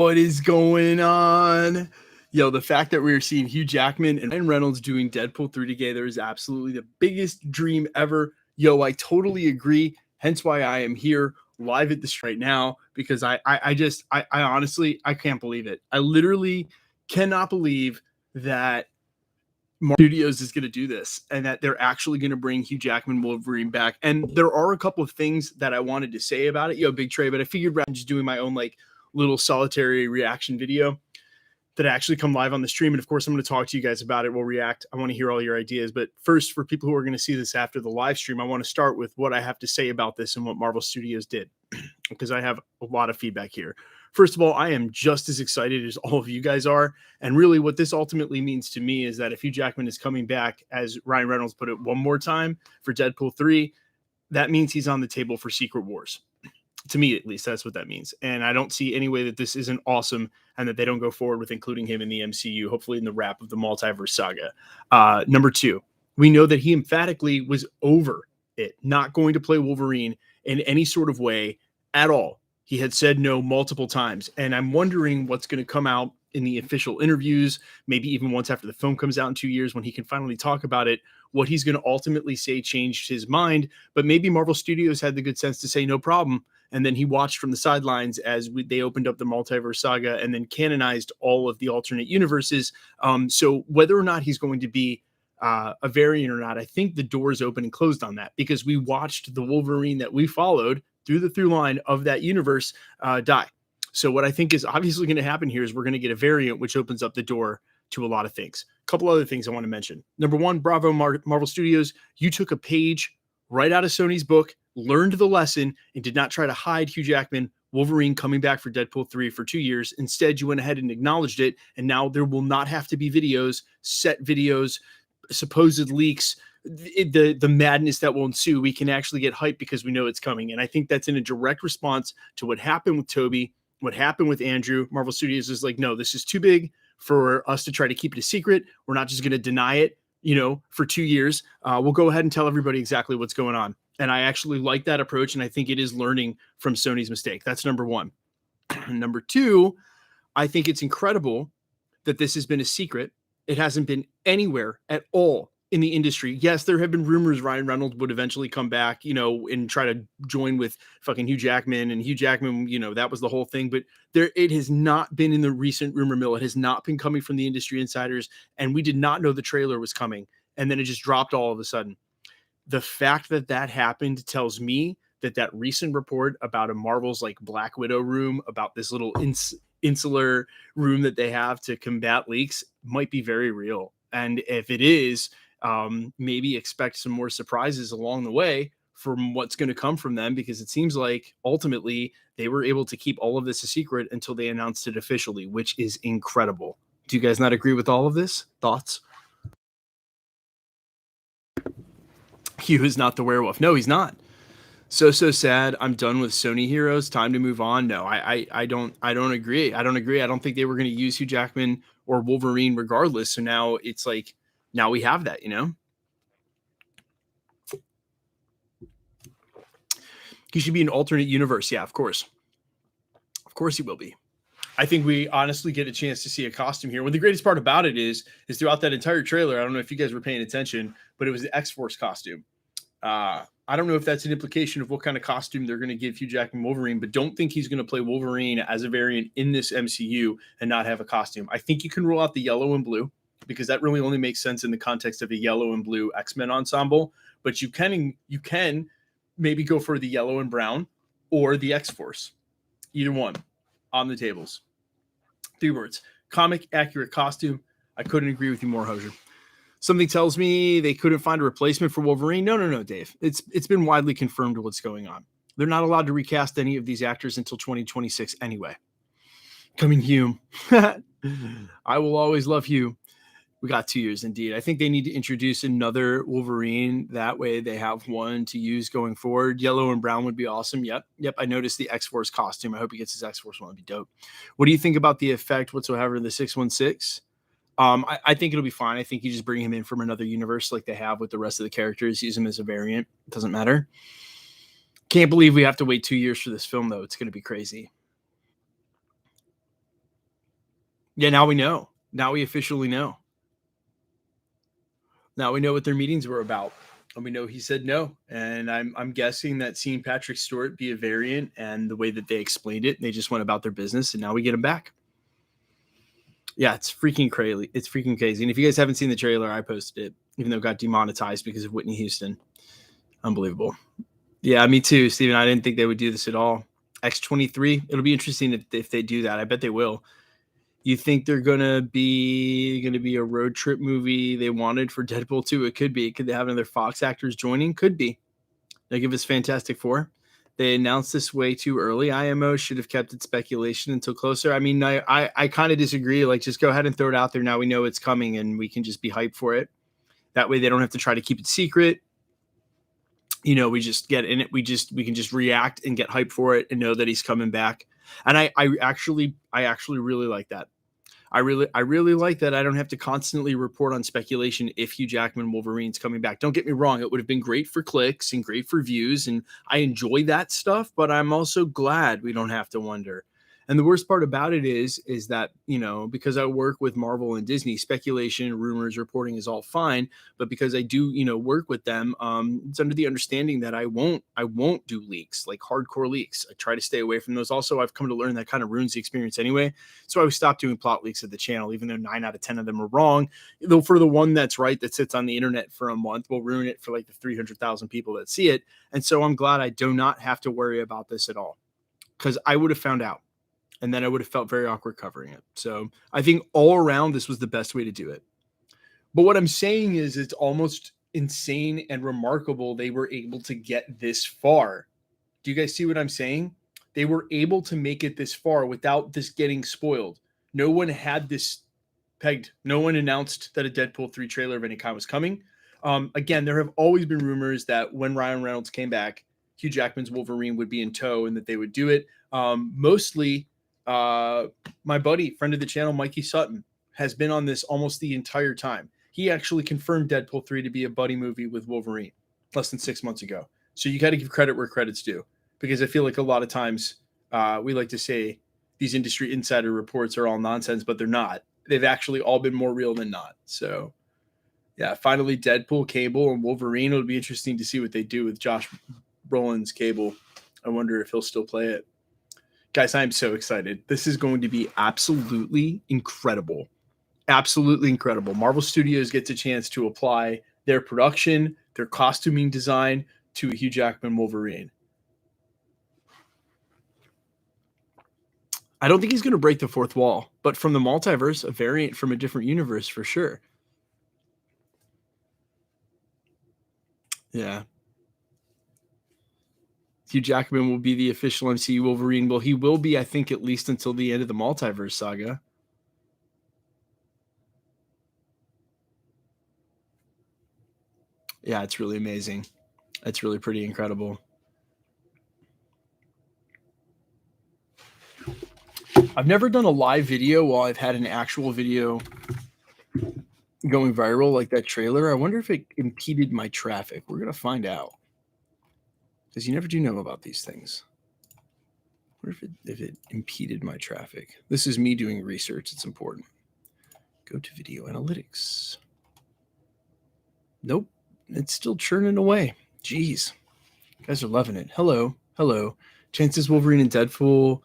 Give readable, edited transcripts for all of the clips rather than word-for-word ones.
What is going on? Yo, the fact that we're seeing Hugh Jackman and Ryan Reynolds doing Deadpool 3 together is absolutely the biggest dream ever. Yo, I totally agree. Hence why I am here live at this right now, because I honestly, I can't believe it. I literally cannot believe that Marvel Studios is going to do this and that they're actually going to bring Hugh Jackman Wolverine back. And there are a couple of things that I wanted to say about it, yo, Big Trey, but I figured rather than just doing my own like little solitary reaction video that I actually come live on the stream. And of course, I'm going to talk to you guys about it. We'll react. I want to hear all your ideas. But first, for people who are going to see this after the live stream, I want to start with what I have to say about this and what Marvel Studios did, because I have a lot of feedback here. First of all, I am just as excited as all of you guys are. And really what this ultimately means to me is that if Hugh Jackman is coming back, as Ryan Reynolds put it, one more time for Deadpool 3, that means he's on the table for Secret Wars. To me, at least, that's what that means. And I don't see any way that this isn't awesome and that they don't go forward with including him in the MCU, hopefully in the wrap of the multiverse saga. Number two, we know that he emphatically was over it, not going to play Wolverine in any sort of way at all. He had said no multiple times. And I'm wondering what's going to come out in the official interviews, maybe even once after the film comes out in 2 years when he can finally talk about it, what he's going to ultimately say changed his mind. But maybe Marvel Studios had the good sense to say no problem. And then he watched from the sidelines as they opened up the multiverse saga and then canonized all of the alternate universes. So whether or not he's going to be a variant or not, I think the door is open and closed on that, because we watched the Wolverine that we followed through the through line of that universe die. So what I think is obviously going to happen here is we're going to get a variant, which opens up the door to a lot of things. A couple other things I want to mention. Number one, bravo, Marvel Studios. You took a page right out of Sony's book, learned the lesson, and did not try to hide Hugh Jackman Wolverine coming back for Deadpool 3 for 2 years. Instead, you went ahead and acknowledged it, and now there will not have to be videos, set videos, supposed leaks, the madness that will ensue. We can actually get hyped because we know it's coming. And I think that's in a direct response to what happened with Toby, what happened with Andrew. Marvel Studios is like, no, this is too big for us to try to keep it a secret. We're not just going to deny it, for 2 years. We'll go ahead and tell everybody exactly what's going on. And I actually like that approach. And I think it is learning from Sony's mistake. That's number one. Number two, I think it's incredible that this has been a secret. It hasn't been anywhere at all in the industry. Yes, there have been rumors Ryan Reynolds would eventually come back, and try to join with fucking Hugh Jackman, and Hugh Jackman, that was the whole thing. But it has not been in the recent rumor mill. It has not been coming from the industry insiders. And we did not know the trailer was coming. And then it just dropped all of a sudden. The fact that that happened tells me that recent report about a Marvel's like Black Widow room, about this little insular room that they have to combat leaks, might be very real. And if it is, maybe expect some more surprises along the way from what's going to come from them, because it seems like ultimately they were able to keep all of this a secret until they announced it officially, which is incredible. Do you guys not agree with all of this? Thoughts? Hugh is not the werewolf. No, he's not. So sad. I'm done with Sony heroes. Time to move on. No, I don't agree. I don't agree. I don't think they were going to use Hugh Jackman or Wolverine regardless. So now it's like, now we have that, He should be an alternate universe. Yeah, of course. Of course he will be. I think we honestly get a chance to see a costume here. Well, the greatest part about it is throughout that entire trailer, I don't know if you guys were paying attention, but it was the X-Force costume. I don't know if that's an implication of what kind of costume they're going to give Hugh Jackman Wolverine, but don't think he's going to play Wolverine as a variant in this MCU and not have a costume. I think you can rule out the yellow and blue, because that really only makes sense in the context of a yellow and blue X-Men ensemble. But you can maybe go for the yellow and brown or the X-Force. Either one on the tables. 3 words: comic accurate costume. I couldn't agree with you more, Hosier. Something tells me they couldn't find a replacement for Wolverine. No, Dave. It's been widely confirmed what's going on. They're not allowed to recast any of these actors until 2026 anyway. Coming Hugh. I will always love Hugh. We got 2 years indeed. I think they need to introduce another Wolverine. That way they have one to use going forward. Yellow and brown would be awesome. Yep. I noticed the X-Force costume. I hope he gets his X-Force one. It'd be dope. What do you think about the effect whatsoever in the 616? I think it'll be fine. I think you just bring him in from another universe like they have with the rest of the characters. Use him as a variant. It doesn't matter. Can't believe we have to wait 2 years for this film, though. It's going to be crazy. Yeah, now we know. Now we officially know. Now we know what their meetings were about. And we know he said no. And I'm guessing that seeing Patrick Stewart be a variant and the way that they explained it, they just went about their business, and now we get him back. Yeah, it's freaking crazy. It's freaking crazy. And if you guys haven't seen the trailer, I posted it, even though it got demonetized because of Whitney Houston. Unbelievable. Yeah, me too, Steven. I didn't think they would do this at all. X-23. It'll be interesting if they do that. I bet they will. You think they're gonna be a road trip movie they wanted for Deadpool 2? It could be. Could they have another Fox actors joining? Could be. They give us Fantastic Four. They announced this way too early. IMO should have kept its speculation until closer. I mean, I kind of disagree. Like, just go ahead and throw it out there now. We know it's coming, and we can just be hyped for it. That way, they don't have to try to keep it secret. You know, we just get in it. We can just react and get hyped for it and know that he's coming back. And I actually really like that. I really like that. I don't have to constantly report on speculation if Hugh Jackman Wolverine's coming back. Don't get me wrong. It would have been great for clicks and great for views, and I enjoy that stuff, but I'm also glad we don't have to wonder. And the worst part about it is that, you know, because I work with Marvel and Disney, speculation, rumors, reporting is all fine. But because I do, you know, work with them, it's under the understanding that I won't do leaks, like hardcore leaks. I try to stay away from those. Also, I've come to learn that kind of ruins the experience anyway. So I stopped doing plot leaks at the channel, even though 9 out of 10 of them are wrong. Though for the one that's right, that sits on the internet for a month, will ruin it for like the 300,000 people that see it. And so I'm glad I do not have to worry about this at all, because I would have found out. And then I would have felt very awkward covering it. So I think all around, this was the best way to do it. But what I'm saying is it's almost insane and remarkable they were able to get this far. Do you guys see what I'm saying? They were able to make it this far without this getting spoiled. No one had this pegged. No one announced that a Deadpool 3 trailer of any kind was coming. Again, there have always been rumors that when Ryan Reynolds came back, Hugh Jackman's Wolverine would be in tow and that they would do it. Mostly... my buddy, friend of the channel, Mikey Sutton, has been on this almost the entire time. He actually confirmed Deadpool 3 to be a buddy movie with Wolverine less than 6 months ago. So you got to give credit where credit's due, because I feel like a lot of times we like to say these industry insider reports are all nonsense, but they're not. They've actually all been more real than not. So yeah, finally Deadpool, Cable, and Wolverine. It'll be interesting to see what they do with Josh Brolin's Cable. I wonder if he'll still play it. Guys, I'm so excited. This is going to be absolutely incredible. Absolutely incredible. Marvel Studios gets a chance to apply their production, their costuming design to Hugh Jackman Wolverine. I don't think he's going to break the fourth wall, but from the multiverse, a variant from a different universe for sure. Yeah. Hugh Jackman will be the official MCU Wolverine. Well, he will be, I think, at least until the end of the multiverse saga. Yeah, it's really amazing. It's really pretty incredible. I've never done a live video while I've had an actual video going viral like that trailer. I wonder if it impeded my traffic. We're going to find out, because you never do know about these things. I wonder if it impeded my traffic. This is me doing research. It's important. Go to video analytics. Nope. It's still churning away. Jeez. You guys are loving it. Hello. Hello. Chances Wolverine and Deadpool.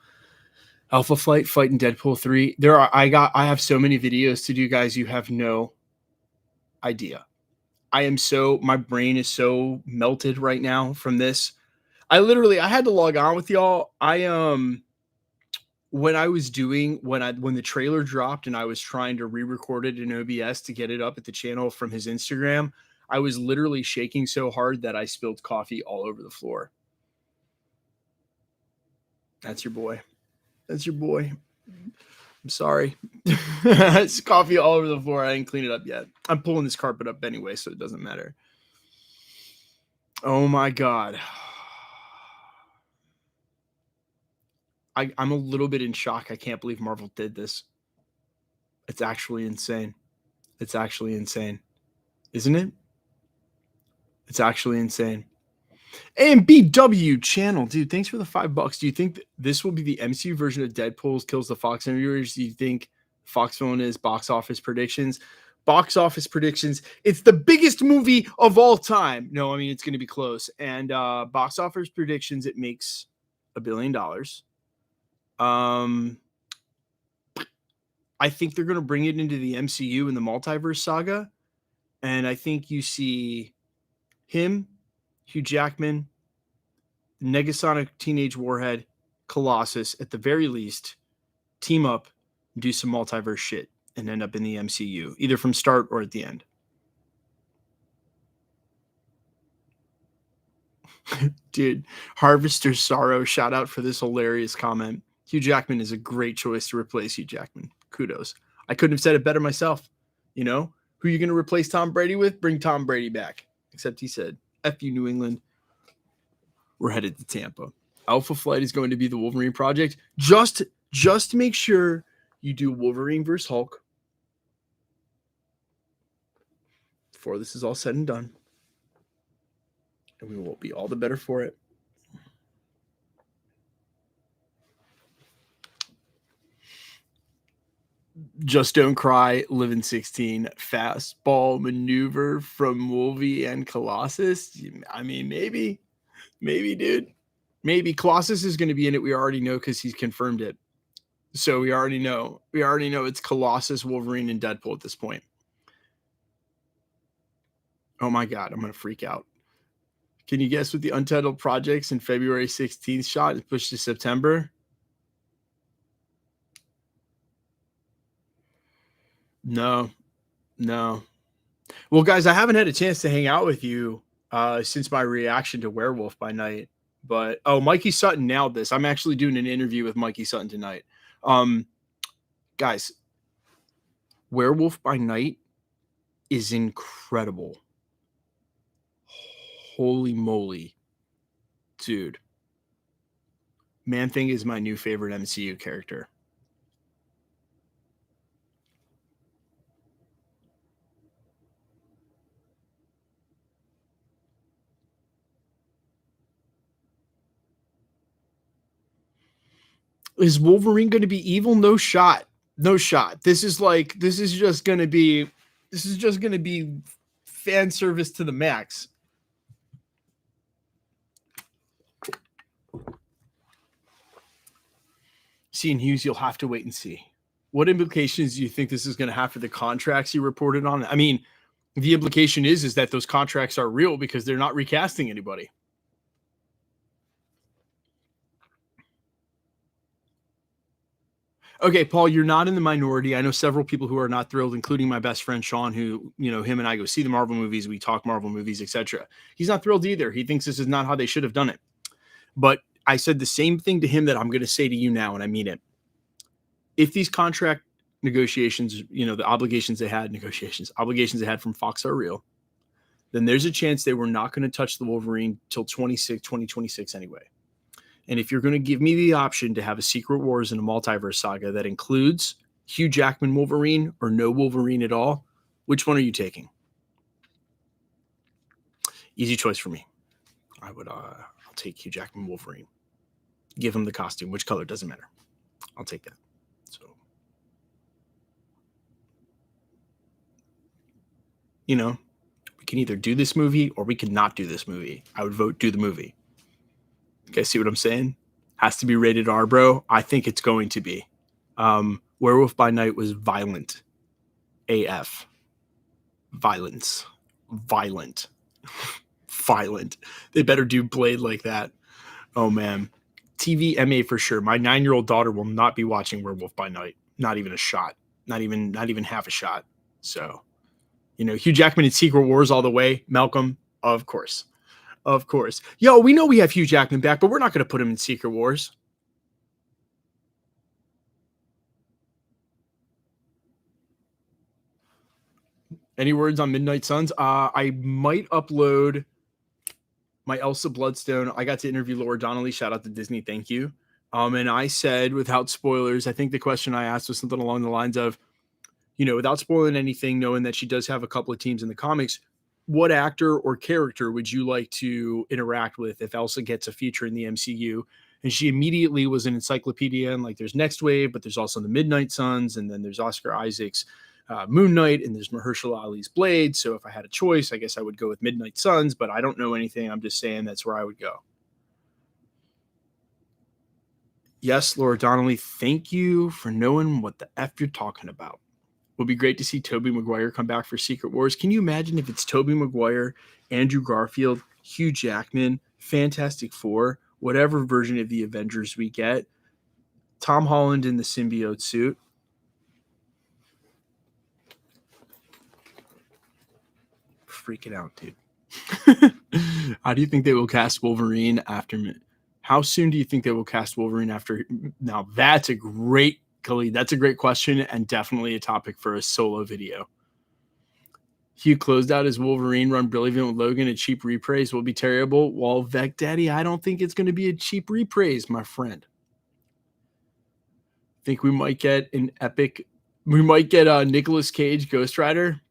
Alpha Flight fighting Deadpool 3. I have so many videos to do, guys. You have no idea. My brain is so melted right now from this. I had to log on with y'all. When the trailer dropped and I was trying to re-record it in OBS to get it up at the channel from his Instagram, I was literally shaking so hard that I spilled coffee all over the floor. That's your boy. That's your boy. I'm sorry. It's coffee all over the floor. I didn't clean it up yet. I'm pulling this carpet up anyway, so it doesn't matter. Oh my God. I'm a little bit in shock. I can't believe Marvel did this. It's actually insane. It's actually insane. Isn't it? It's actually insane. AMBW channel, dude, thanks for the $5. Do you think this will be the MCU version of Deadpool kills the Fox interviewers? Do you think Fox Villain box office predictions. Box office predictions. It's the biggest movie of all time. No, I mean, it's going to be close. And box office predictions, it makes $1 billion. I think they're going to bring it into the MCU in the multiverse saga. And I think you see him, Hugh Jackman, Negasonic Teenage Warhead, Colossus, at the very least, team up, do some multiverse shit, and end up in the MCU, either from start or at the end. Dude, Harvester's Sorrow, shout out for this hilarious comment. Hugh Jackman is a great choice to replace Hugh Jackman. Kudos. I couldn't have said it better myself. You know, who are you going to replace Tom Brady with? Bring Tom Brady back. Except he said, F you, New England. We're headed to Tampa. Alpha Flight is going to be the Wolverine project. Just to make sure you do Wolverine versus Hulk before this is all said and done. And we will be all the better for it. Just Don't Cry, Live in 16, fastball maneuver from Wolvie and Colossus. I mean, maybe, dude. Maybe Colossus is going to be in it. We already know because he's confirmed it. So we already know. It's Colossus, Wolverine, and Deadpool at this point. Oh my God, I'm going to freak out. Can you guess what the Untitled projects in February 16th shot is pushed to September? No. Well, guys, I haven't had a chance to hang out with you since my reaction to Werewolf by Night. But, Mikey Sutton nailed this. I'm actually doing an interview with Mikey Sutton tonight. Guys, Werewolf by Night is incredible. Holy moly. Dude. Man-Thing is my new favorite MCU character. Is Wolverine going to be evil? No shot. This is just going to be fan service to the max. Seeing Hughes, you'll have to wait and see. What implications do you think this is going to have for the contracts you reported on? I mean, the implication is that those contracts are real because they're not recasting anybody. Okay, Paul, you're not in the minority. I know several people who are not thrilled, including my best friend Sean, who, him and I go see the Marvel movies, we talk Marvel movies, etc. He's not thrilled either. He thinks this is not how they should have done it. But I said the same thing to him that I'm going to say to you now, and I mean it. If these contract negotiations, the obligations they had from Fox are real, then there's a chance they were not going to touch the Wolverine till 2026 anyway. And if you're going to give me the option to have a Secret Wars and a multiverse saga that includes Hugh Jackman Wolverine or no Wolverine at all, which one are you taking? Easy choice for me. I'll take Hugh Jackman Wolverine. Give him the costume. Which color? Doesn't matter. I'll take that. So, we can either do this movie or we can not do this movie. I would vote do the movie. You guys see what I'm saying? Has to be rated R, bro. I think it's going to be. Werewolf by Night was violent. AF. Violent. Violent. They better do Blade like that. Oh, man. TV MA for sure. My 9-year-old daughter will not be watching Werewolf by Night. Not even a shot. Not even half a shot. So, Hugh Jackman in Secret Wars all the way. Malcolm, of course. Of course. Yo, we know we have Hugh Jackman back, but we're not going to put him in Secret Wars. Any words on Midnight Suns? I might upload my Elsa Bloodstone. I got to interview Laura Donnelly. Shout out to Disney. Thank you. And I said, without spoilers, I think the question I asked was something along the lines of, without spoiling anything, knowing that she does have a couple of teams in the comics, what actor or character would you like to interact with if Elsa gets a feature in the MCU? And she immediately was an encyclopedia, and like there's Next Wave, but there's also the Midnight Suns, and then there's Oscar Isaac's Moon Knight, and there's Mahershala Ali's Blade. So if I had a choice, I guess I would go with Midnight Suns, but I don't know anything. I'm just saying that's where I would go. Yes, Laura Donnelly, thank you for knowing what the F you're talking about. Would be great to see Tobey Maguire come back for Secret Wars. Can you imagine if it's Tobey Maguire, Andrew Garfield, Hugh Jackman, Fantastic Four, whatever version of the Avengers we get, Tom Holland in the symbiote suit? Freaking out, dude. How do you think they will cast Wolverine after? How soon do you think they will cast Wolverine after? Now, that's a great, Khalid. That's a great question and definitely a topic for a solo video. Hugh closed out his Wolverine run brilliant with Logan. A cheap reprise will be terrible. Well, Vec Daddy, I don't think it's going to be a cheap reprise, my friend. I think we might get an epic. We might get a Nicolas Cage Ghost Rider.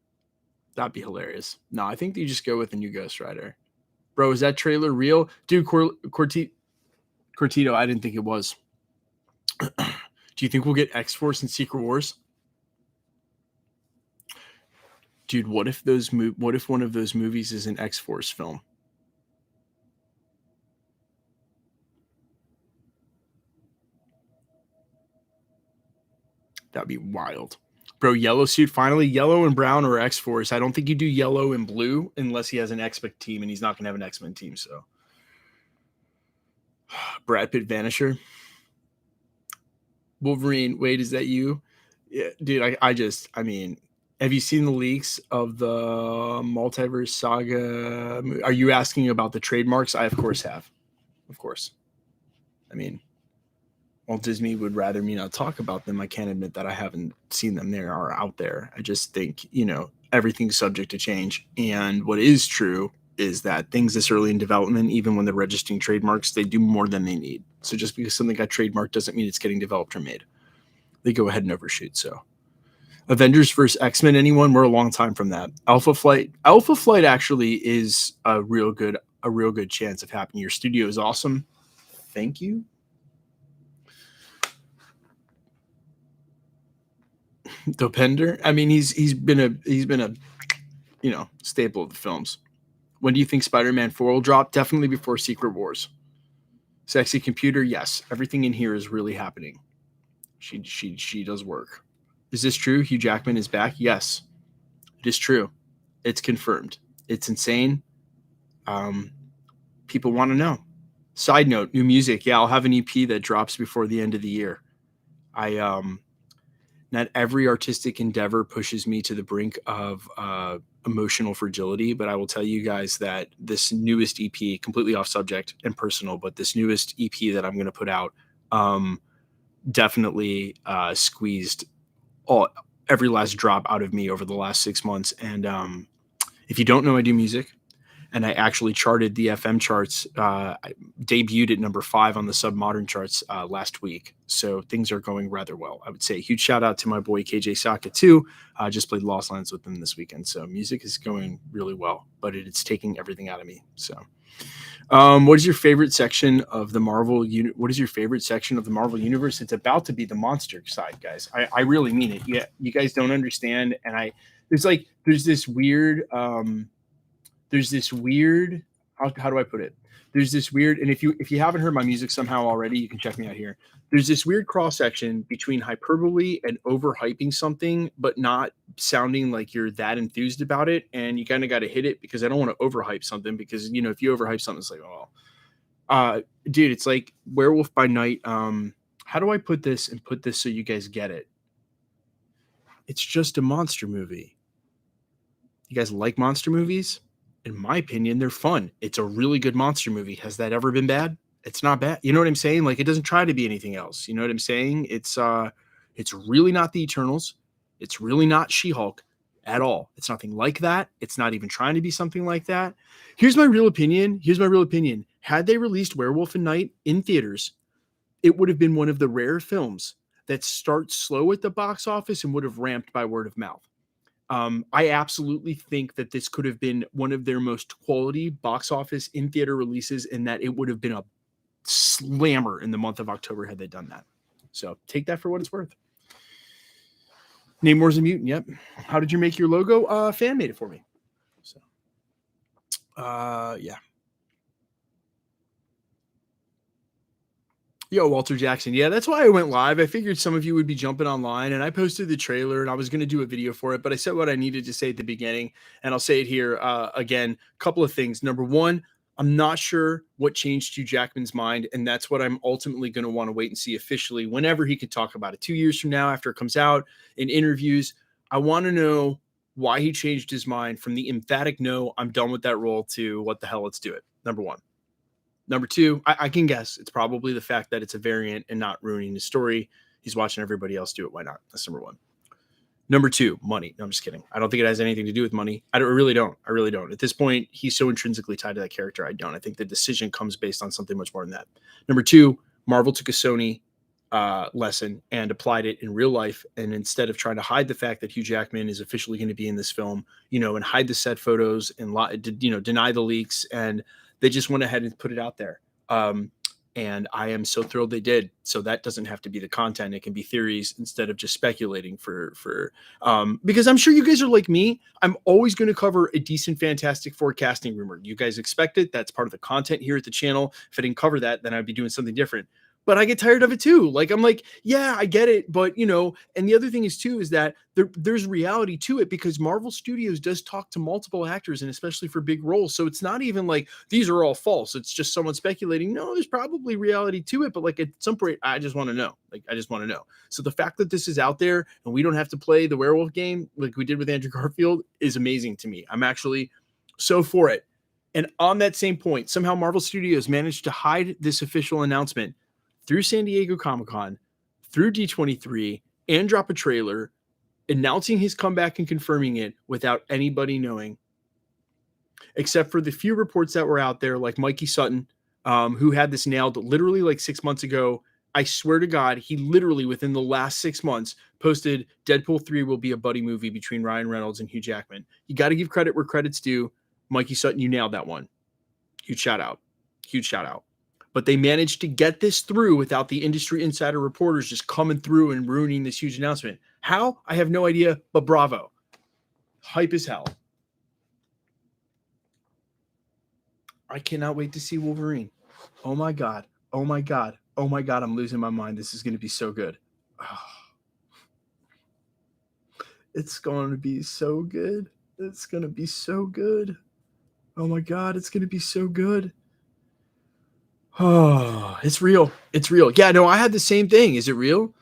That'd be hilarious. No, I think you just go with a new Ghost Rider. Bro, is that trailer real? Dude, Cortito, I didn't think it was. Do you think we'll get X-Force and Secret Wars? Dude, what if one of those movies is an X-Force film? That'd be wild. Bro, yellow suit, finally. Yellow and brown or X-Force. I don't think you do yellow and blue unless he has an X-Men team, and he's not going to have an X-Men team, so. Brad Pitt Vanisher. Wolverine, wait, is that you? Yeah, dude, I mean, have you seen the leaks of the Multiverse Saga? Are you asking about the trademarks? I, of course, have. Of course. I mean, while Disney would rather me not talk about them, I can't admit that I haven't seen them. They are out there. I just think, everything's subject to change. And what is true is that things this early in development, even when they're registering trademarks, they do more than they need. So just because something got trademarked doesn't mean it's getting developed or made. They go ahead and overshoot. So Avengers versus X-Men, anyone? We're a long time from that. Alpha Flight actually is a real good chance of happening. Your studio is awesome. Thank you. Dopender. I mean, he's been a staple of the films. When do you think Spider-Man 4 will drop? Definitely before Secret Wars. Sexy computer, yes. Everything in here is really happening. She does work. Is this true? Hugh Jackman is back? Yes. It is true. It's confirmed. It's insane. People want to know. Side note, new music. Yeah, I'll have an EP that drops before the end of the year. Not every artistic endeavor pushes me to the brink of emotional fragility, but I will tell you guys that this newest EP, completely off subject and personal, but this newest EP that I'm going to put out definitely squeezed every last drop out of me over the last 6 months. And if you don't know, I do music. And I actually charted the FM charts. I debuted at number 5 on the Submodern charts last week. So things are going rather well, I would say. Huge shout out to my boy KJ Saka too. I just played Lost Lands with him this weekend. So music is going really well, but it's taking everything out of me. So what is your favorite section of the Marvel universe? It's about to be the monster side, guys. I really mean it. Yeah, you guys don't understand. And there's this weird how do I put it? There's this weird, and if you haven't heard my music somehow already, you can check me out here. There's this weird cross section between hyperbole and overhyping something, but not sounding like you're that enthused about it. And you kind of got to hit it, because I don't want to overhype something, because if you overhype something, it's like, dude, it's like Werewolf by Night. How do I put this so you guys get it? It's just a monster movie. You guys like monster movies? In my opinion, they're fun. It's a really good monster movie. Has that ever been bad? It's not bad. You know what I'm saying? Like, it doesn't try to be anything else. You know what I'm saying? It's really not the Eternals. It's really not She-Hulk at all. It's nothing like that. It's not even trying to be something like that. Here's my real opinion. Had they released Werewolf in Night in theaters, it would have been one of the rare films that starts slow at the box office and would have ramped by word of mouth. I absolutely think that this could have been one of their most quality box office in theater releases, and that it would have been a slammer in the month of October had they done that. So take that for what it's worth. Namor's a mutant. Yep. How did you make your logo? Fan made it for me. So, yeah. Yo, Walter Jackson. Yeah, that's why I went live. I figured some of you would be jumping online, and I posted the trailer, and I was going to do a video for it, but I said what I needed to say at the beginning, and I'll say it here again. Couple of things. Number one, I'm not sure what changed Hugh Jackman's mind, and that's what I'm ultimately going to want to wait and see officially whenever he can talk about it. 2 years from now, after it comes out in interviews, I want to know why he changed his mind from the emphatic no, I'm done with that role, to what the hell, let's do it. Number one. Number two, I can guess it's probably the fact that it's a variant and not ruining the story. He's watching everybody else do it. Why not? That's number one. Number two, money. No, I'm just kidding. I don't think it has anything to do with money. I really don't. At this point, he's so intrinsically tied to that character. I don't. I think the decision comes based on something much more than that. Number two, Marvel took a Sony lesson and applied it in real life. And instead of trying to hide the fact that Hugh Jackman is officially going to be in this film, and hide the set photos and, deny the leaks, and they just went ahead and put it out there. And I am so thrilled they did. So that doesn't have to be the content. It can be theories instead of just speculating because I'm sure you guys are like me. I'm always going to cover a decent Fantastic Four casting rumor. You guys expect it. That's part of the content here at the channel. If I didn't cover that, then I'd be doing something different. But I get tired of it too. I'm like, yeah, I get it. But, and the other thing is too, is that there's reality to it, because Marvel Studios does talk to multiple actors, and especially for big roles. So it's not even like these are all false. It's just someone speculating. No, there's probably reality to it. But at some point, I just want to know. So the fact that this is out there and we don't have to play the werewolf game like we did with Andrew Garfield is amazing to me. I'm actually so for it. And on that same point, somehow Marvel Studios managed to hide this official announcement through San Diego Comic-Con, through D23, and drop a trailer announcing his comeback and confirming it without anybody knowing, except for the few reports that were out there, like Mikey Sutton, who had this nailed literally 6 months ago. I swear to God, he literally within the last 6 months posted Deadpool 3 will be a buddy movie between Ryan Reynolds and Hugh Jackman. You got to give credit where credit's due. Mikey Sutton, you nailed that one. Huge shout out. But they managed to get this through without the industry insider reporters just coming through and ruining this huge announcement. How? I have no idea, but bravo. Hype as hell. I cannot wait to see Wolverine. Oh my God. I'm losing my mind. This is going to be so good. Oh. It's going to be so good. Oh my God, it's going to be so good. Oh, it's real. Yeah, no, I had the same thing. Is it real?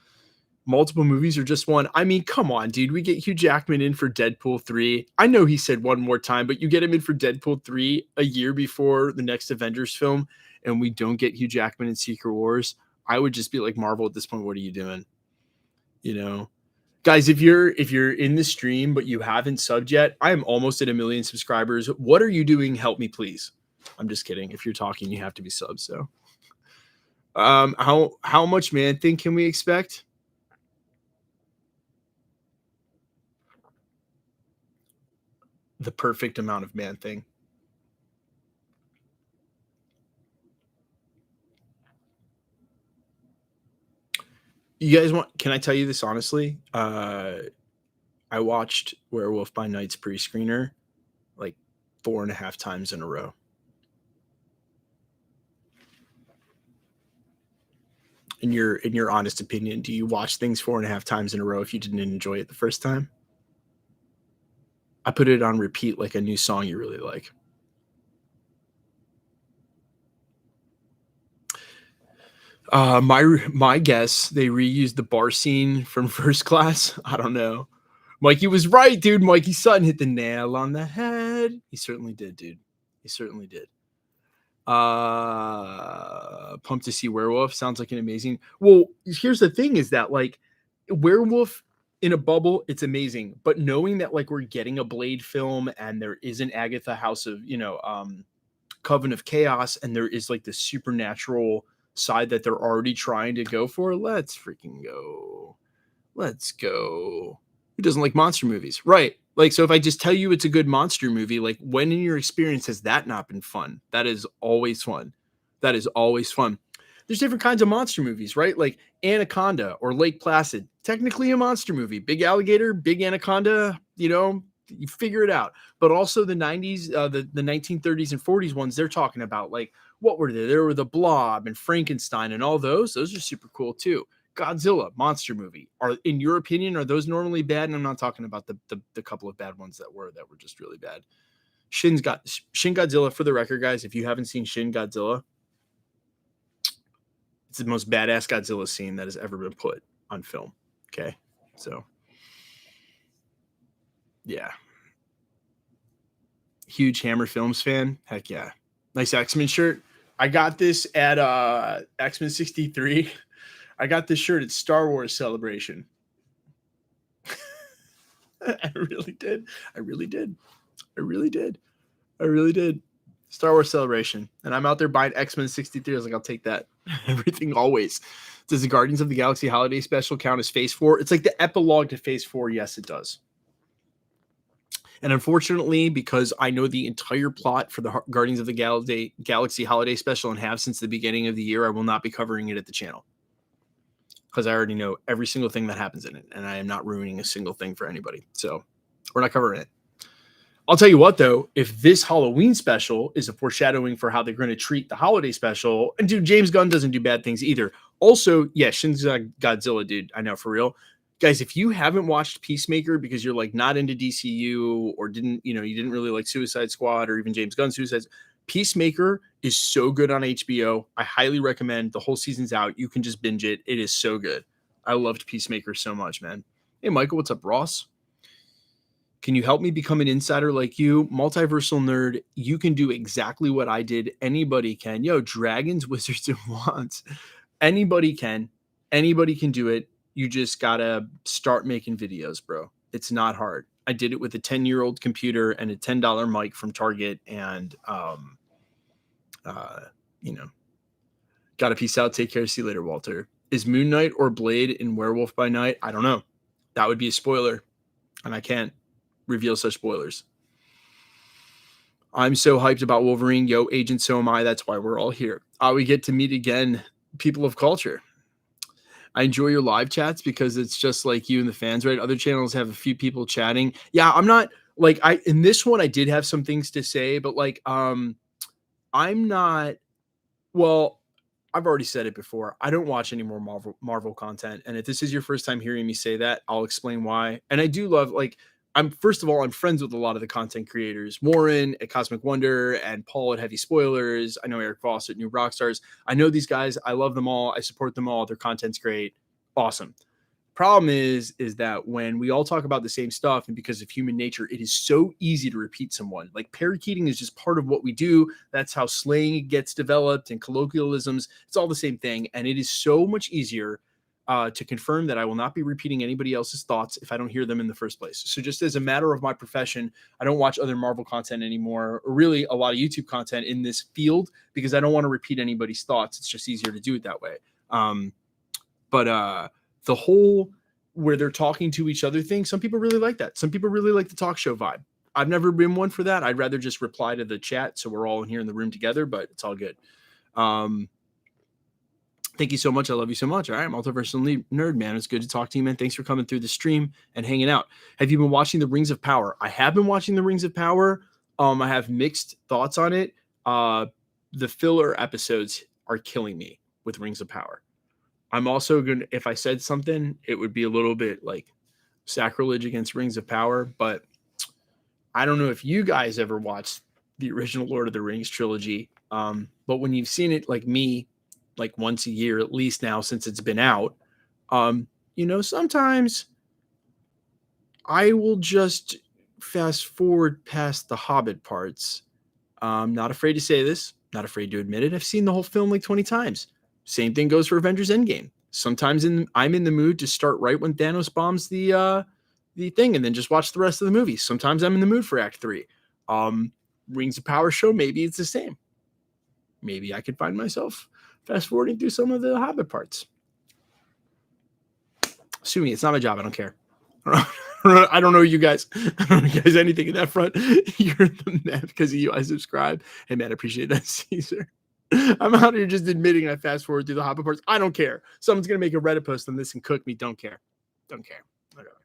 Multiple movies or just one? I mean, come on, dude. We get Hugh Jackman in for Deadpool 3. I know he said one more time, but you get him in for Deadpool 3 a year before the next Avengers film, and we don't get Hugh Jackman in Secret Wars. I would just be like, Marvel, at this point, what are you doing? Guys, if you're in the stream but you haven't subbed yet, I am almost at 1 million subscribers. What are you doing? Help me, please. I'm just kidding. If you're talking, you have to be subbed. So, how much Man-Thing can we expect? The perfect amount of Man-Thing. You guys want? Can I tell you this honestly? I watched Werewolf by Night's pre-screener 4.5 times in a row. In your honest opinion, do you watch things 4.5 times in a row if you didn't enjoy it the first time? I put it on repeat like a new song you really like. My guess, they reused the bar scene from First Class. I don't know. Mikey was right, dude. Mikey Sutton hit the nail on the head. He certainly did, dude. He certainly did. Pumped to see Werewolf. Sounds like an amazing. Well, here's the thing: is that Werewolf in a bubble, it's amazing. But knowing that we're getting a Blade film and there is an Agatha House of Coven of Chaos, and there is the supernatural side that they're already trying to go for. Let's freaking go. Let's go. Who doesn't like monster movies? Right. So if I just tell you it's a good monster movie, when in your experience has that not been fun? That is always fun. there's different kinds of monster movies, right? Like Anaconda or Lake Placid, technically a monster movie. Big alligator, big anaconda, you figure it out. But also the 90s, the 1930s and 40s ones they're talking about, like what were they? There were the Blob and Frankenstein and all those. Those are super cool too. Godzilla, monster movie. In your opinion, are those normally bad? And I'm not talking about the couple of bad ones that were just really bad. Shin Godzilla, for the record, guys, if you haven't seen Shin Godzilla, it's the most badass Godzilla scene that has ever been put on film. Okay, so yeah. Huge Hammer Films fan. Heck yeah. Nice X-Men shirt. I got this at X-Men 63. I got this shirt at Star Wars Celebration. I really did. Star Wars Celebration. And I'm out there buying X-Men 63. I was like, I'll take that. Everything always. Does the Guardians of the Galaxy Holiday Special count as Phase 4? It's like the epilogue to Phase 4. Yes, it does. And unfortunately, because I know the entire plot for the Guardians of the Galaxy Holiday Special and have since the beginning of the year, I will not be covering it at the channel. Because I already know every single thing that happens in it. And I am not ruining a single thing for anybody. So we're not covering it. I'll tell you what, though, if this Halloween special is a foreshadowing for how they're going to treat the holiday special, and dude, James Gunn doesn't do bad things either. Also, yeah, Shin Godzilla, dude, I know, for real. Guys, if you haven't watched Peacemaker because you're like not into DCU or you didn't really like Suicide Squad or even James Gunn's Suicide, Peacemaker is so good on HBO. I highly recommend. The whole season's out. You can just binge it. It is so good. I loved Peacemaker so much, man. Hey, Michael, what's up, Ross? Can you help me become an insider like you? Multiversal nerd, you can do exactly what I did. Anybody can. Yo, dragons, wizards, and wands. Anybody can. Anybody can do it. You just got to start making videos, bro. It's not hard. I did it with a 10-year-old computer and a $10 mic from Target and, got a peace out. Take care. See you later, Walter. Is Moon Knight or Blade in Werewolf by Night? I don't know. That would be a spoiler, and I can't reveal such spoilers. I'm so hyped about Wolverine. Yo, agent, so am I. That's why we're all here. We get to meet again, people of culture. I enjoy your live chats because it's just like you and the fans, right? Other channels have a few people chatting. Yeah, I'm not like in this one I did have some things to say, but like I'm not, well, I've already said it before. I don't watch any more Marvel content. And if this is your first time hearing me say that, I'll explain why. And I do love, like, I'm friends with a lot of the content creators. Warren at Cosmic Wonder and Paul at Heavy Spoilers. I know Eric Voss at New Rockstars. I know these guys. I love them all. I support them all. Their content's great. Awesome. Problem is that when we all talk about the same stuff, and because of human nature, it is so easy to repeat someone. Like parakeeting is just part of what we do. That's how slang gets developed and colloquialisms. It's all the same thing. And it is so much easier to confirm that I will not be repeating anybody else's thoughts if I don't hear them in the first place. So just as a matter of my profession, I don't watch other Marvel content anymore, or really a lot of YouTube content in this field, because I don't want to repeat anybody's thoughts. It's just easier to do it that way. But the whole where they're talking to each other thing, some people really like that. Some people really like the talk show vibe. I've never been one for that. I'd rather just reply to the chat so we're all in here in the room together, but it's all good. Thank you so much. I love you so much. All right, Multiversal Nerd, man. It's good to talk to you, man. Thanks for coming through the stream and hanging out. Have you been watching The Rings of Power? I have been watching The Rings of Power. I have mixed thoughts on it. The filler episodes are killing me with Rings of Power. I'm also going to, if I said something, it would be a little bit like sacrilege against Rings of Power, but I don't know if you guys ever watched the original Lord of the Rings trilogy. But when you've seen it like me, like once a year, at least now since it's been out, sometimes I will just fast forward past the Hobbit parts. I'm not afraid to say this, not afraid to admit it. I've seen the whole film like 20 times. Same thing goes for Avengers Endgame. Sometimes I'm in the mood to start right when Thanos bombs the thing and then just watch the rest of the movie. Sometimes I'm in the mood for Act 3. Rings of Power show, maybe it's the same. Maybe I could find myself fast forwarding through some of the Hobbit parts. Sue me, it's not my job. I don't care. I don't know you guys. I don't know you guys anything in that front. You're the man because of you. I subscribe. Hey man, I appreciate that, Caesar. I'm out here just admitting I fast forward through the Hobbit parts. I don't care. Someone's gonna make a Reddit post on this and cook me. Don't care. Don't care. Whatever.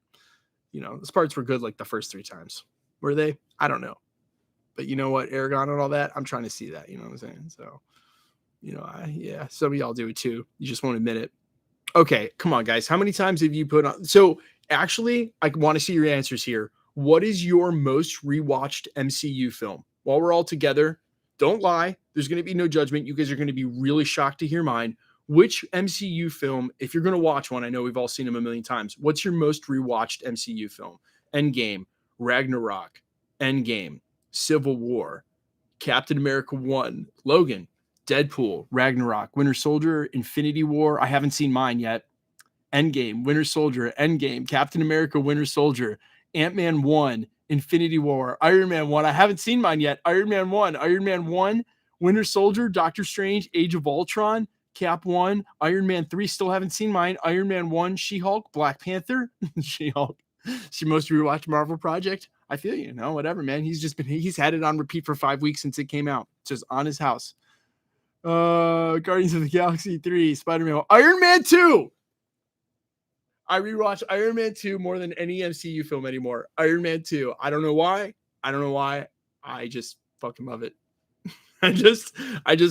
You know, those parts were good like the first 3 times. Were they? I don't know. But you know what? Aragon and all that, I'm trying to see that. You know what I'm saying? So, you know, yeah, some of y'all do it too. You just won't admit it. Okay, come on, guys. How many times have you put on? So, actually, I want to see your answers here. What is your most rewatched MCU film? While we're all together, don't lie. There's going to be no judgment. You guys are going to be really shocked to hear mine. Which MCU film, if you're going to watch one, I know we've all seen them a million times. What's your most rewatched MCU film? Endgame, Ragnarok, Endgame, Civil War, Captain America 1, Logan, Deadpool, Ragnarok, Winter Soldier, Infinity War. I haven't seen mine yet. Endgame, Winter Soldier, Endgame, Captain America, Winter Soldier, Ant-Man 1, Infinity War, Iron Man 1. I haven't seen mine yet. Iron Man 1, Winter Soldier, Doctor Strange, Age of Ultron, Cap 1, Iron Man 3. Still haven't seen mine. Iron Man 1, She-Hulk, Black Panther, She-Hulk. It's your most rewatched Marvel project. I feel you know, whatever, man. He's had it on repeat for 5 weeks since it came out. It's just on his house. Guardians of the Galaxy 3, Spider-Man, Iron Man 2. I rewatch Iron Man 2 more than any MCU film anymore. Iron Man 2. I don't know why. I just fucking love it. I just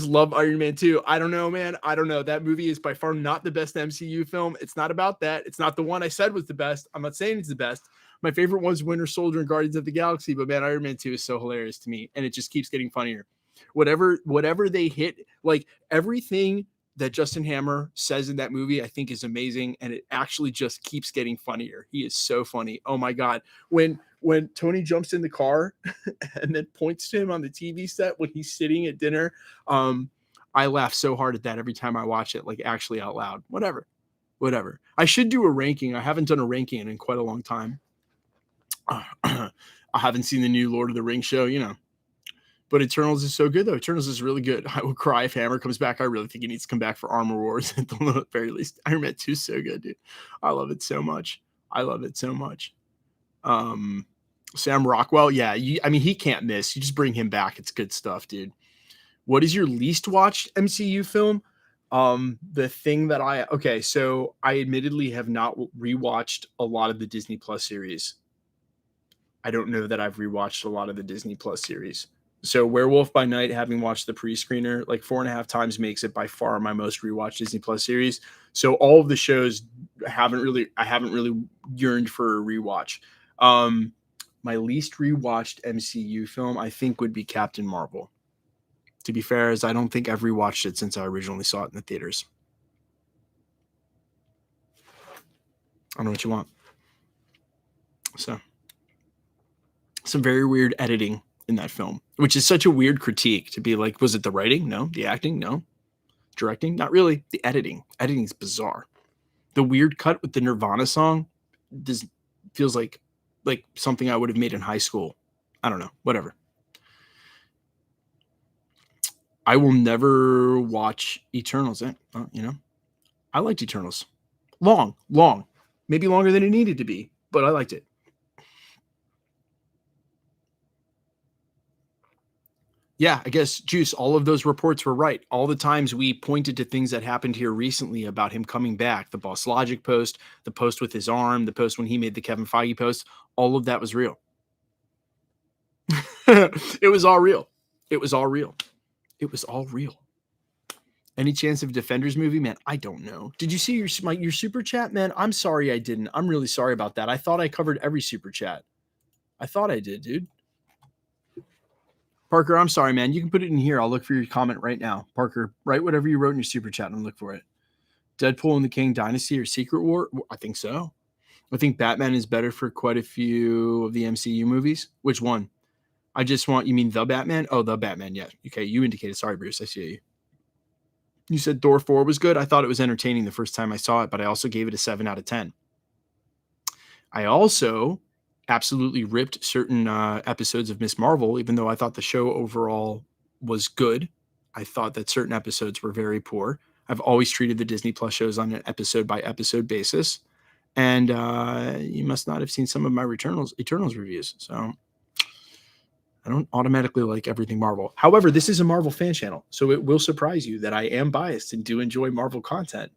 love Iron Man 2. I don't know, man. I don't know. That movie is by far not the best MCU film. It's not about that. It's not the one I said was the best. I'm not saying it's the best. My favorite was Winter Soldier and Guardians of the Galaxy, but man, Iron Man 2 is so hilarious to me, and it just keeps getting funnier. Whatever they hit, like everything that Justin Hammer says in that movie, I think is amazing, and it actually just keeps getting funnier. He is so funny. Oh my God. When Tony jumps in the car and then points to him on the TV set when he's sitting at dinner, I laugh so hard at that every time I watch it, like actually out loud. Whatever. I should do a ranking. I haven't done a ranking in quite a long time. I haven't seen the new Lord of the Rings show, you know. But Eternals is so good, though. Eternals is really good. I would cry if Hammer comes back. I really think he needs to come back for Armor Wars at the very least. Iron Man 2 is so good, dude. I love it so much. Sam Rockwell, yeah. He can't miss. You just bring him back. It's good stuff, dude. What is your least watched MCU film? The thing that so I admittedly have not rewatched a lot of the Disney Plus series. I don't know that I've rewatched a lot of the Disney Plus series. So Werewolf by Night, having watched the pre-screener like 4.5 times, makes it by far my most rewatched Disney Plus series. So all of the shows I haven't really yearned for a rewatch. My least rewatched MCU film, I think, would be Captain Marvel. To be fair, as I don't think I've rewatched it since I originally saw it in the theaters. I don't know what you want. So, some very weird editing in that film, which is such a weird critique to be like, was it the writing? No. The acting? No. Directing? Not really. The editing. Editing is bizarre. The weird cut with the Nirvana song feels like something I would have made in high school. I don't know. Whatever. I will never watch Eternals. I liked Eternals. Long. Maybe longer than it needed to be, but I liked it. Yeah, I guess, Juice, all of those reports were right. All the times we pointed to things that happened here recently about him coming back, the Boss Logic post, the post with his arm, the post when he made the Kevin Feige post, all of that was real. It was all real. Any chance of Defenders movie? Man, I don't know. Did you see your super chat, man? I'm sorry I didn't. I'm really sorry about that. I thought I covered every super chat. I thought I did, dude. Parker, I'm sorry, man. You can put it in here. I'll look for your comment right now. Parker, write whatever you wrote in your super chat and look for it. Deadpool and the Kang Dynasty or Secret War? I think so. I think Batman is better for quite a few of the MCU movies. Which one? You mean the Batman? Oh, the Batman, yeah. Okay, you indicated. Sorry, Bruce. I see you. You said Thor 4 was good. I thought it was entertaining the first time I saw it, but I also gave it a 7 out of 10. I also absolutely ripped certain episodes of Ms. Marvel, even though I thought the show overall was good. I thought that certain episodes were very poor. I've always treated the Disney Plus shows on an episode-by-episode basis. And you must not have seen some of my Eternals reviews. So I don't automatically like everything Marvel. However, this is a Marvel fan channel, so it will surprise you that I am biased and do enjoy Marvel content.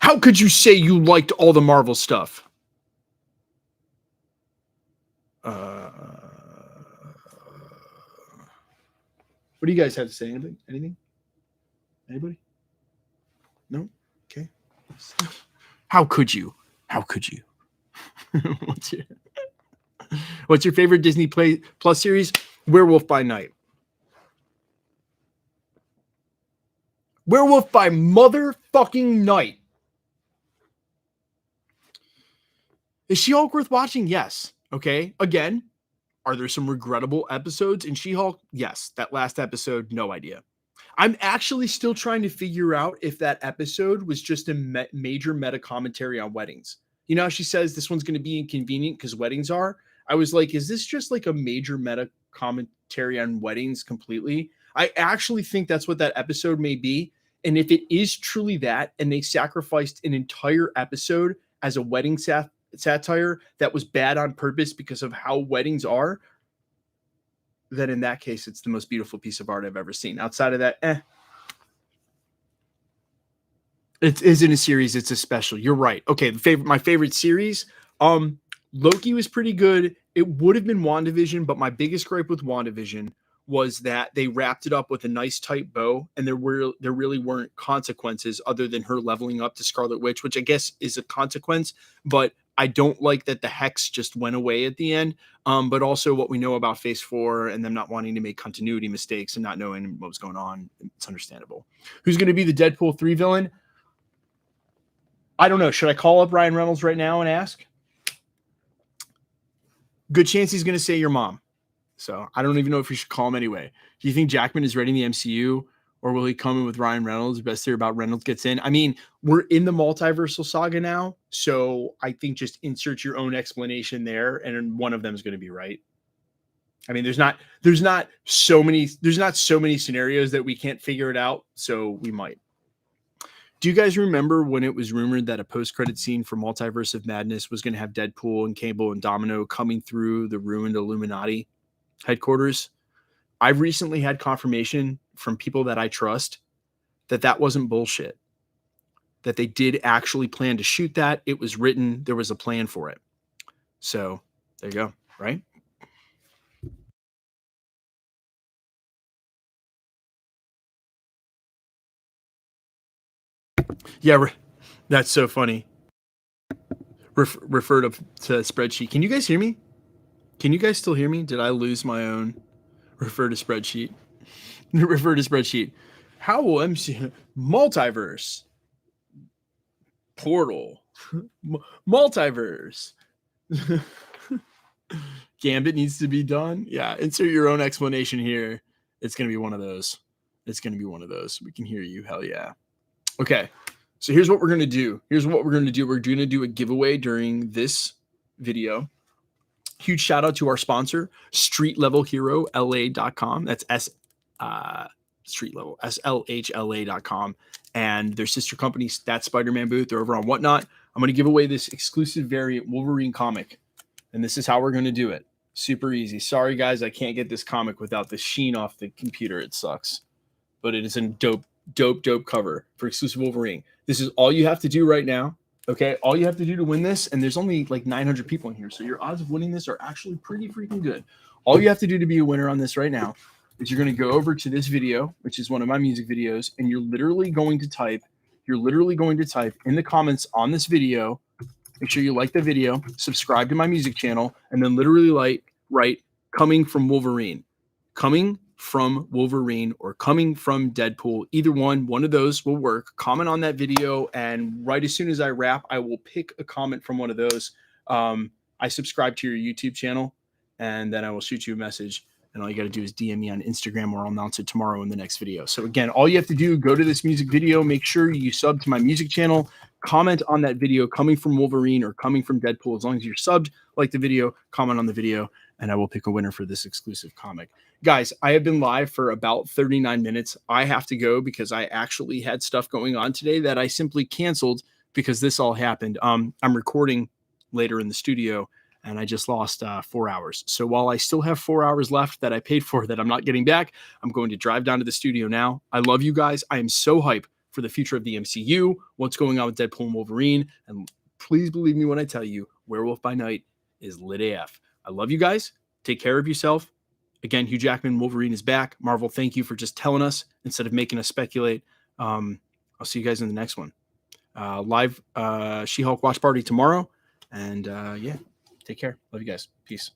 How could you say you liked all the Marvel stuff? What do you guys have to say? Anything? Anything? Anybody? No? Okay. How could you? How could you? What's your favorite Disney Plus series? Werewolf by Night. Werewolf by motherfucking night. Is She-Hulk worth watching? Yes. Okay. Again, are there some regrettable episodes in She-Hulk? Yes. That last episode, no idea. I'm actually still trying to figure out if that episode was just a major meta commentary on weddings. You know how she says this one's going to be inconvenient because weddings are? I was like, is this just like a major meta commentary on weddings completely? I actually think that's what that episode may be. And if it is truly that, and they sacrificed an entire episode as a wedding satire that was bad on purpose because of how weddings are, then in that case, it's the most beautiful piece of art I've ever seen. Outside of that, It isn't a series, it's a special. You're right. Okay, my favorite series, Loki was pretty good. It would have been WandaVision, but my biggest gripe with WandaVision was that they wrapped it up with a nice tight bow, and there really weren't consequences other than her leveling up to Scarlet Witch, which I guess is a consequence, but I don't like that the hex just went away at the end. But also what we know about Phase 4 and them not wanting to make continuity mistakes and not knowing what was going on, it's understandable. Who's going to be the Deadpool 3 villain? I don't know. Should I call up Ryan Reynolds right now and ask? Good chance he's going to say your mom. So I don't even know if we should call him anyway. Do you think Jackman is ready in the MCU, or will he come in with Ryan Reynolds? Best theory about Reynolds gets in. I mean, we're in the multiversal saga now, so I think just insert your own explanation there, and one of them is going to be right. I mean, there's not so many scenarios that we can't figure it out, so we might. Do you guys remember when it was rumored that a post-credit scene for Multiverse of Madness was going to have Deadpool and Cable and Domino coming through the ruined Illuminati headquarters? I've recently had confirmation from people that I trust that wasn't bullshit, that they did actually plan to shoot that. It was written. There was a plan for it. So there you go, right? Yeah, that's so funny. Refer to spreadsheet. Can you guys hear me? Can you guys still hear me? Did I lose my own refer to spreadsheet? Refer to spreadsheet. How will MC multiverse portal multiverse Gambit needs to be done? Yeah, insert your own explanation here. It's gonna be one of those. It's gonna be one of those. We can hear you. Hell yeah. Okay. So here's what we're going to do. We're going to do a giveaway during this video. Huge shout out to our sponsor, StreetLevelHeroLA.com. That's Street Level, SLHLA.com. And their sister company, That Spider-Man booth. They're over on Whatnot. I'm going to give away this exclusive variant Wolverine comic. And this is how we're going to do it. Super easy. Sorry, guys, I can't get this comic without the sheen off the computer. It sucks. But it is a dope cover for exclusive Wolverine. This is all you have to do right now. Okay, all you have to do to win this, and there's only like 900 people in here, so your odds of winning this are actually pretty freaking good. All you have to do to be a winner on this right now is you're going to go over to this video, which is one of my music videos, and you're literally going to type in the comments on this video. Make sure you like the video, subscribe to my music channel, and then literally write "coming from Wolverine," coming from Wolverine or coming from Deadpool. Either one of those will work. Comment on that video, and right as soon as I wrap, I will pick a comment from one of those. I subscribe to your YouTube channel, and then I will shoot you a message, and all you got to do is DM me on Instagram, or I'll announce it tomorrow in the next video. So again, all you have to do, go to this music video, make sure you sub to my music channel, comment on that video, coming from Wolverine or coming from Deadpool. As long as you're subbed, like the video, comment on the video, and I will pick a winner for this exclusive comic. Guys, I have been live for about 39 minutes. I have to go because I actually had stuff going on today that I simply canceled because this all happened. I'm recording later in the studio, and I just lost 4 hours. So while I still have 4 hours left that I paid for that I'm not getting back, I'm going to drive down to the studio now. I love you guys. I am so hyped for the future of the MCU, what's going on with Deadpool and Wolverine, and please believe me when I tell you, Werewolf by Night is lit AF. I love you guys. Take care of yourself. Again, Hugh Jackman Wolverine is back. Marvel, thank you for just telling us instead of making us speculate. I'll see you guys in the next one. Live She-Hulk watch party tomorrow. And yeah, take care. Love you guys. Peace.